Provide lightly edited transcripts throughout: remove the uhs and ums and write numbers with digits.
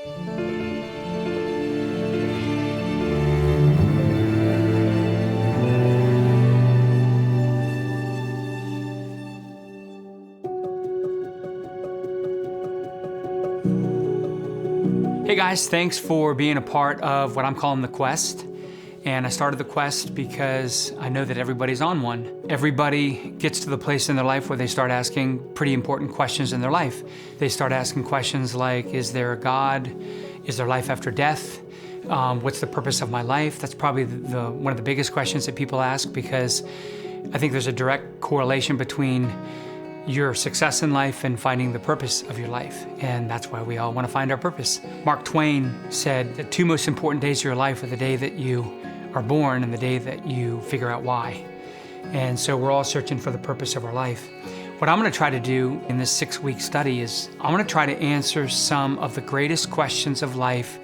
Hey guys, thanks for being a part of what I'm calling The Quest. And I started The Quest because I know that everybody's on one. Everybody gets to the place in their life where they start asking pretty important questions in their life. They start asking questions like, is there a God? Is there life after death? What's the purpose of my life? That's probably one of the biggest questions that people ask, because I think there's a direct correlation between your success in life and finding the purpose of your life. And that's why we all want to find our purpose. Mark Twain said the two most important days of your life are the day that you are born and the day that you figure out why. And so we're all searching for the purpose of our life. What I'm going to try to do in this 6-week study is I'm going to try to answer some of the greatest questions of life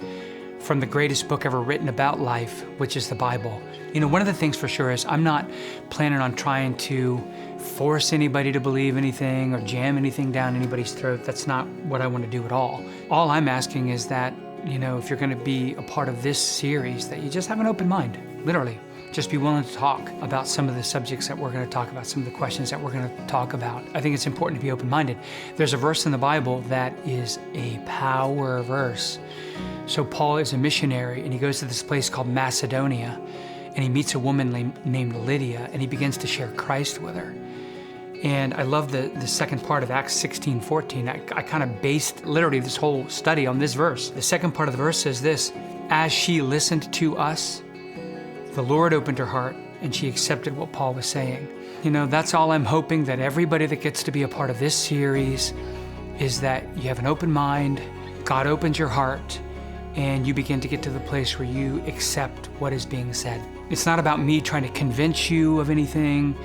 from the greatest book ever written about life, which is the Bible. You know, one of the things for sure is I'm not planning on trying to force anybody to believe anything or jam anything down anybody's throat. That's not what I want to do at all. All I'm asking is that, you know, if you're going to be a part of this series, that you just have an open mind, literally. Just be willing to talk about some of the subjects that we're going to talk about, some of the questions that we're going to talk about. I think it's important to be open-minded. There's a verse in the Bible that is a power verse. So Paul is a missionary, and he goes to this place called Macedonia, and he meets a woman named Lydia, and he begins to share Christ with her. And I love the second part of Acts 16:14. I kind of based literally this whole study on this verse. The second part of the verse says this: as she listened to us, the Lord opened her heart and she accepted what Paul was saying. You know, that's all I'm hoping, that everybody that gets to be a part of this series is that you have an open mind, God opens your heart, and you begin to get to the place where you accept what is being said. It's not about me trying to convince you of anything.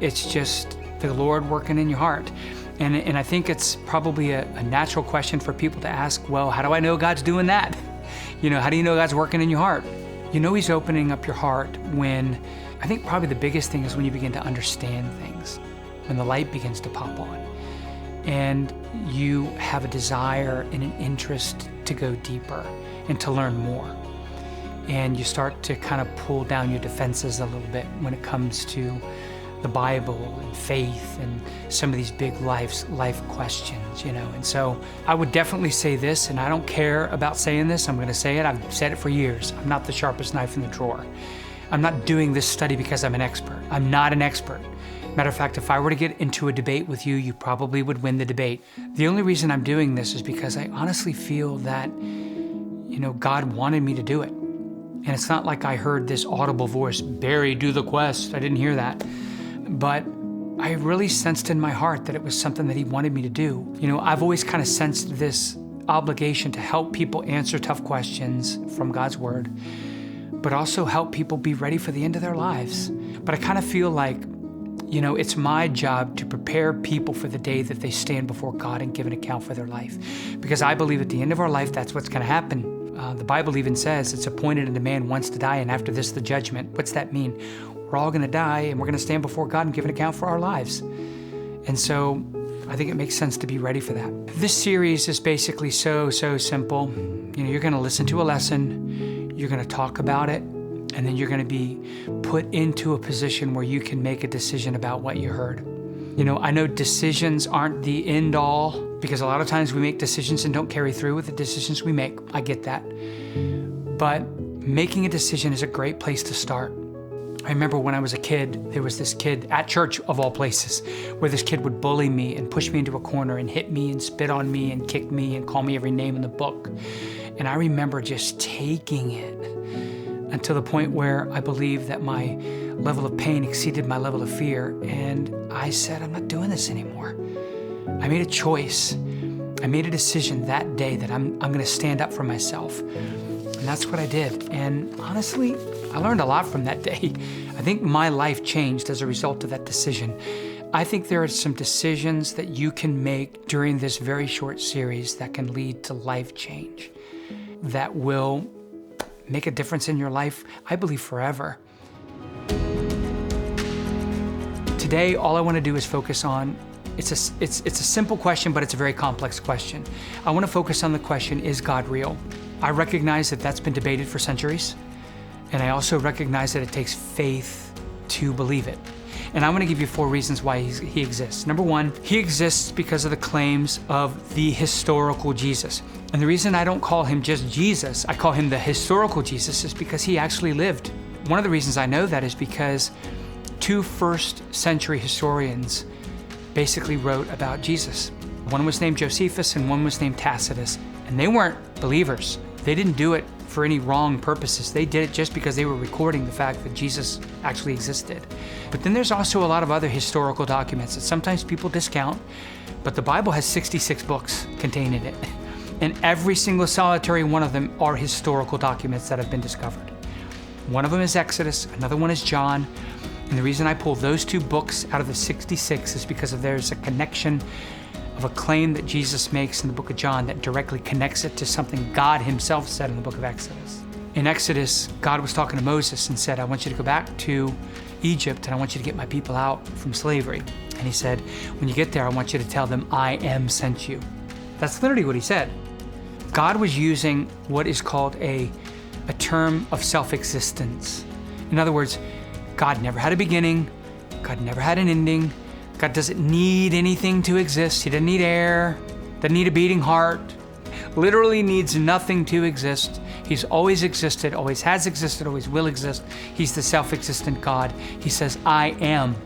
It's just the Lord working in your heart. And I think it's probably a natural question for people to ask, well, how do I know God's doing that? You know, how do you know God's working in your heart? You know He's opening up your heart when, I think probably the biggest thing is when you begin to understand things, when the light begins to pop on, and you have a desire and an interest to go deeper and to learn more. And you start to kind of pull down your defenses a little bit when it comes to the Bible and faith and some of these big life questions, you know. And so I would definitely say this, and I don't care about saying this, I'm going to say it. I've said it for years. I'm not the sharpest knife in the drawer. I'm not doing this study because I'm an expert. I'm not an expert. Matter of fact, if I were to get into a debate with you, you probably would win the debate. The only reason I'm doing this is because I honestly feel that, you know, God wanted me to do it. And it's not like I heard this audible voice, Barry, do the quest. I didn't hear that. But I really sensed in my heart that it was something that He wanted me to do. You know, I've always kind of sensed this obligation to help people answer tough questions from God's Word, but also help people be ready for the end of their lives. But I kind of feel like, you know, it's my job to prepare people for the day that they stand before God and give an account for their life. Because I believe at the end of our life, that's what's going to happen. The Bible even says it's appointed unto man once to die, and after this, the judgment. What's that mean? We're all going to die, and we're going to stand before God and give an account for our lives. And so I think it makes sense to be ready for that. This series is basically so simple. You know, you're going to listen to a lesson, you're going to talk about it, and then you're going to be put into a position where you can make a decision about what you heard. You know, I know decisions aren't the end all, because a lot of times we make decisions and don't carry through with the decisions we make. I get that. But making a decision is a great place to start. I remember when I was a kid, there was this kid at church of all places, where this kid would bully me and push me into a corner and hit me and spit on me and kick me and call me every name in the book. And I remember just taking it until the point where I believed that my level of pain exceeded my level of fear. And I said, I'm not doing this anymore. I made a choice. I made a decision that day that I'm going to stand up for myself. And that's what I did. And honestly, I learned a lot from that day. I think my life changed as a result of that decision. I think there are some decisions that you can make during this very short series that can lead to life change, that will make a difference in your life, I believe, forever. Today, all I want to do is focus on It's a simple question, but it's a very complex question. I want to focus on the question, is God real? I recognize that that's been debated for centuries, and I also recognize that it takes faith to believe it. And I want to give you 4 reasons why he exists. Number 1, he exists because of the claims of the historical Jesus. And the reason I don't call him just Jesus, I call him the historical Jesus, is because he actually lived. One of the reasons I know that is because 2 first-century historians basically wrote about Jesus. One was named Josephus and one was named Tacitus. And they weren't believers. They didn't do it for any wrong purposes. They did it just because they were recording the fact that Jesus actually existed. But then there's also a lot of other historical documents that sometimes people discount, but the Bible has 66 books contained in it. And every single solitary one of them are historical documents that have been discovered. One of them is Exodus, another one is John. And the reason I pull those 2 books out of the 66 is because there's a connection of a claim that Jesus makes in the book of John that directly connects it to something God himself said in the book of Exodus. In Exodus, God was talking to Moses and said, I want you to go back to Egypt and I want you to get my people out from slavery. And he said, when you get there, I want you to tell them, I am sent you. That's literally what he said. God was using what is called a term of self-existence. In other words, God never had a beginning, God never had an ending, God doesn't need anything to exist. He doesn't need air, doesn't need a beating heart, literally needs nothing to exist. He's always existed, always has existed, always will exist. He's the self-existent God. He says, I am.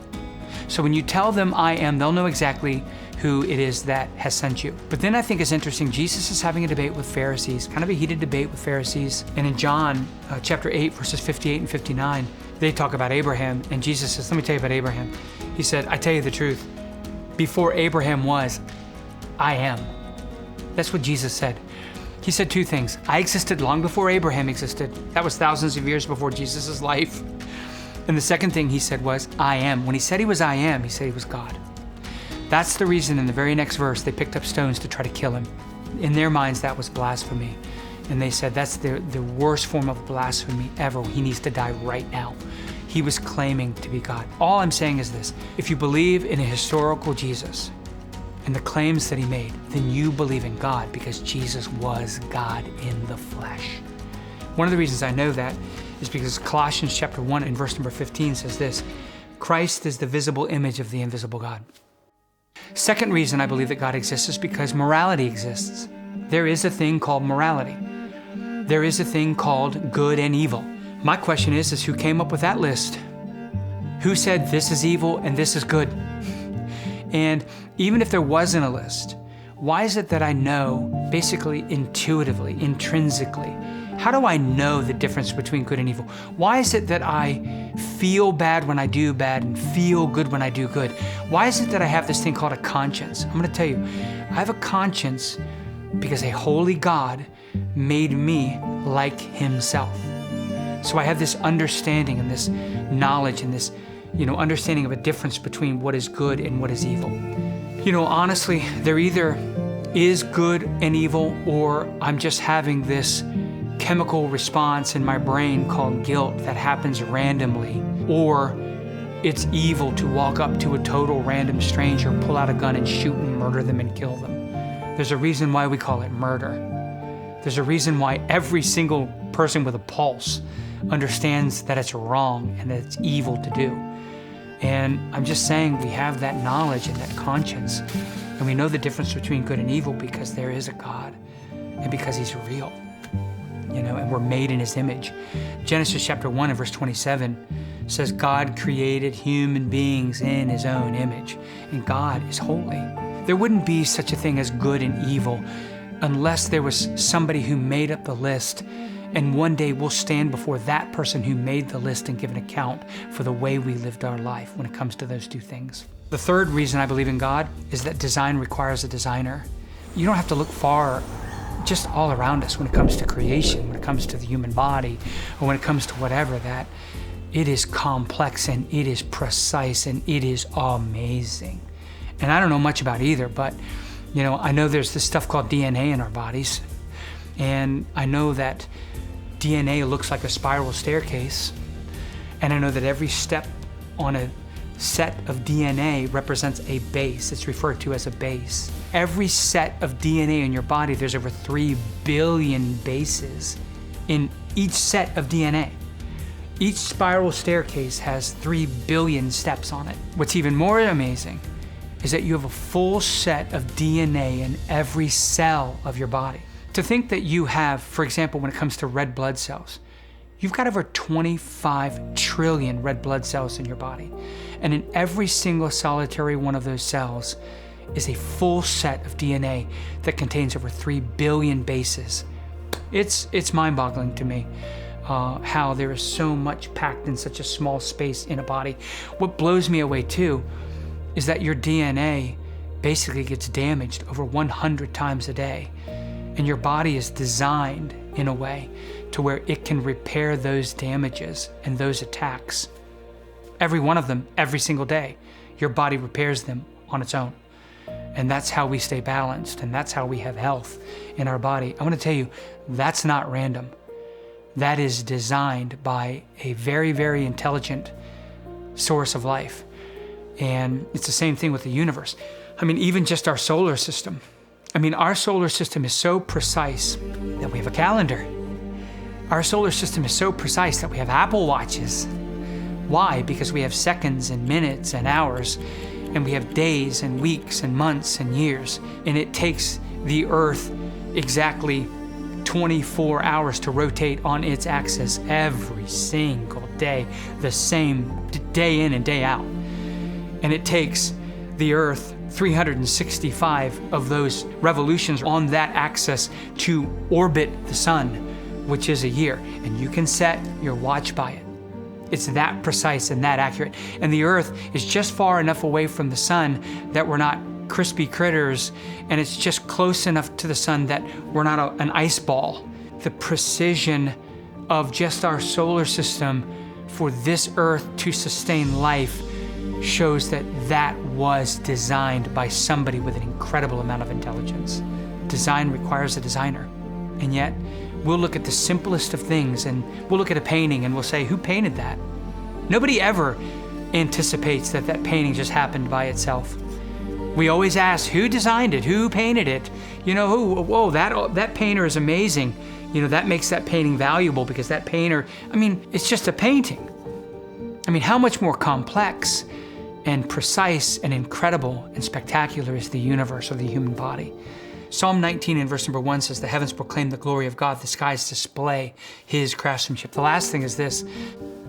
So when you tell them I am, they'll know exactly who it is that has sent you. But then I think it's interesting, Jesus is having a debate with Pharisees, kind of a heated debate with Pharisees. And in John chapter 8, verses 58 and 59, they talk about Abraham, and Jesus says, let me tell you about Abraham. He said, I tell you the truth, before Abraham was, I am. That's what Jesus said. He said 2 things. I existed long before Abraham existed. That was thousands of years before Jesus' life. And the second thing he said was, I am. When he said he was I am, he said he was God. That's the reason in the very next verse they picked up stones to try to kill him. In their minds, that was blasphemy. And they said that's the worst form of blasphemy ever. He needs to die right now. He was claiming to be God. All I'm saying is this: if you believe in a historical Jesus and the claims that he made, then you believe in God because Jesus was God in the flesh. One of the reasons I know that is because Colossians chapter 1 and verse number 15 says this: Christ is the visible image of the invisible God. Second reason I believe that God exists is because morality exists. There is a thing called morality. There is a thing called good and evil. My question is who came up with that list? Who said this is evil and this is good? And even if there wasn't a list, why is it that I know basically intuitively, intrinsically? How do I know the difference between good and evil? Why is it that I feel bad when I do bad and feel good when I do good? Why is it that I have this thing called a conscience? I'm going to tell you, I have a conscience because a holy God made me like himself. So I have this understanding and this knowledge and this, understanding of a difference between what is good and what is evil. Honestly, there either is good and evil, or I'm just having this chemical response in my brain called guilt that happens randomly, or it's evil to walk up to a total random stranger, pull out a gun and shoot and murder them and kill them. There's a reason why we call it murder. There's a reason why every single person with a pulse understands that it's wrong and that it's evil to do. And I'm just saying we have that knowledge and that conscience, and we know the difference between good and evil because there is a God and because he's real, and we're made in his image. Genesis chapter 1 and verse 27 says God created human beings in his own image, and God is holy. There wouldn't be such a thing as good and evil unless there was somebody who made up the list, and one day we'll stand before that person who made the list and give an account for the way we lived our life when it comes to those 2 things. The third reason I believe in God is that design requires a designer. You don't have to look far, just all around us when it comes to creation, when it comes to the human body, or when it comes to whatever, that it is complex and it is precise and it is amazing. And I don't know much about either, but I know there's this stuff called DNA in our bodies, and I know that DNA looks like a spiral staircase, and I know that every step on a set of DNA represents a base. It's referred to as a base. Every set of DNA in your body, there's over 3 billion bases in each set of DNA. Each spiral staircase has 3 billion steps on it. What's even more amazing is that you have a full set of DNA in every cell of your body. To think that you have, for example, when it comes to red blood cells, you've got over 25 trillion red blood cells in your body. And in every single solitary one of those cells is a full set of DNA that contains over 3 billion bases. It's mind-boggling to me how there is so much packed in such a small space in a body. What blows me away too is that your DNA basically gets damaged over 100 times a day. And your body is designed in a way to where it can repair those damages and those attacks. Every one of them, every single day, your body repairs them on its own. And that's how we stay balanced, and that's how we have health in our body. I want to tell you, that's not random. That is designed by a very, very intelligent source of life. And it's the same thing with the universe. I mean, even just our solar system. I mean, our solar system is so precise that we have a calendar. Our solar system is so precise that we have Apple Watches. Why? Because we have seconds and minutes and hours, and we have days and weeks and months and years. And it takes the Earth exactly 24 hours to rotate on its axis every single day, the same day in and day out. And it takes the Earth 365 of those revolutions on that axis to orbit the sun, which is a year. And you can set your watch by it. It's that precise and that accurate. And the Earth is just far enough away from the sun that we're not crispy critters, and it's just close enough to the sun that we're not an ice ball. The precision of just our solar system for this Earth to sustain life shows that that was designed by somebody with an incredible amount of intelligence. Design requires a designer. And yet, we'll look at the simplest of things and we'll look at a painting and we'll say, who painted that? Nobody ever anticipates that that painting just happened by itself. We always ask, who designed it? Who painted it? You know, who? Whoa, that painter is amazing. You know, that makes that painting valuable because that painter, I mean, it's just a painting. I mean, how much more complex and precise and incredible and spectacular is the universe or the human body? Psalm 19 and verse number 1 says, the heavens proclaim the glory of God, the skies display his craftsmanship. The last thing is this,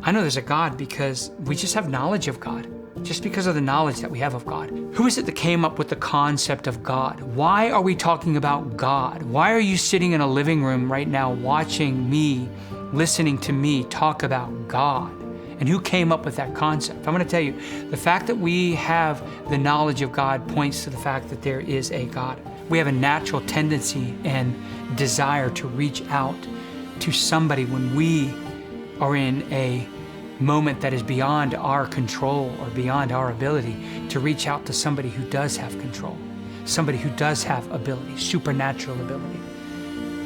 I know there's a God because we just have knowledge of God, just because of the knowledge that we have of God. Who is it that came up with the concept of God? Why are we talking about God? Why are you sitting in a living room right now watching me, listening to me talk about God? And who came up with that concept? I'm going to tell you, the fact that we have the knowledge of God points to the fact that there is a God. We have a natural tendency and desire to reach out to somebody when we are in a moment that is beyond our control or beyond our ability, to reach out to somebody who does have control, somebody who does have ability, supernatural ability.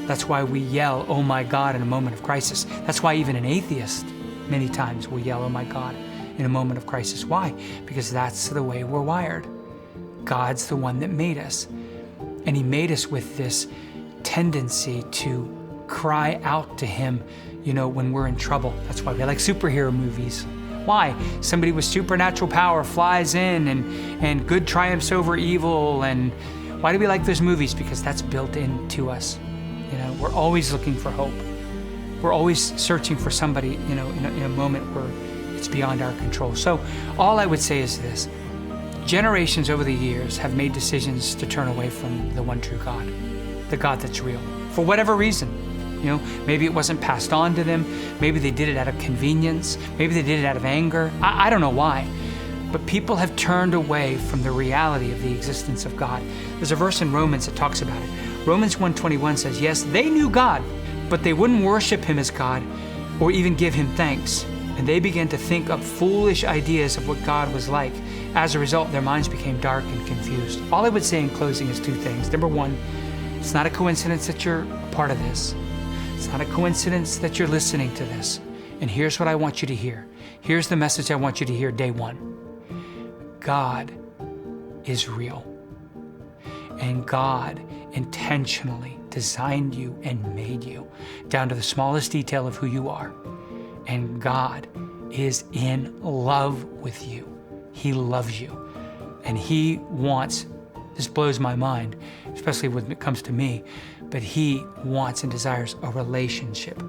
That's why we yell, oh my God, in a moment of crisis. That's why even an atheist many times will yell, oh my God, in a moment of crisis. Why? Because that's the way we're wired. God's the one that made us. And he made us with this tendency to cry out to him, you know, when we're in trouble. That's why we like superhero movies. Why? Somebody with supernatural power flies in and good triumphs over evil. And why do we like those movies? Because that's built into us. You know, we're always looking for hope. We're always searching for somebody, you know, in a moment where it's beyond our control. So all I would say is this. Generations over the years have made decisions to turn away from the one true God, the God that's real, for whatever reason. You know, maybe it wasn't passed on to them. Maybe they did it out of convenience. Maybe they did it out of anger. I don't know why. But people have turned away from the reality of the existence of God. There's a verse in Romans that talks about it. Romans 1:21 says, yes, they knew God, but they wouldn't worship him as God or even give him thanks. And they began to think up foolish ideas of what God was like. As a result, their minds became dark and confused. All I would say in closing is two things. Number one, it's not a coincidence that you're a part of this. It's not a coincidence that you're listening to this. And here's what I want you to hear. Here's the message I want you to hear day one. God is real. And God intentionally designed you and made you down to the smallest detail of who you are. And God is in love with you. He loves you. And He wants, this blows my mind, especially when it comes to me, but He wants and desires a relationship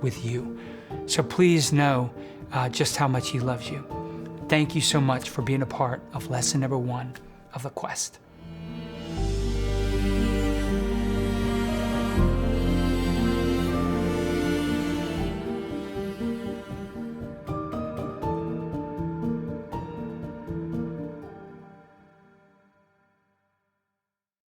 with you. So please know just how much He loves you. Thank you so much for being a part of lesson number 1 of the quest.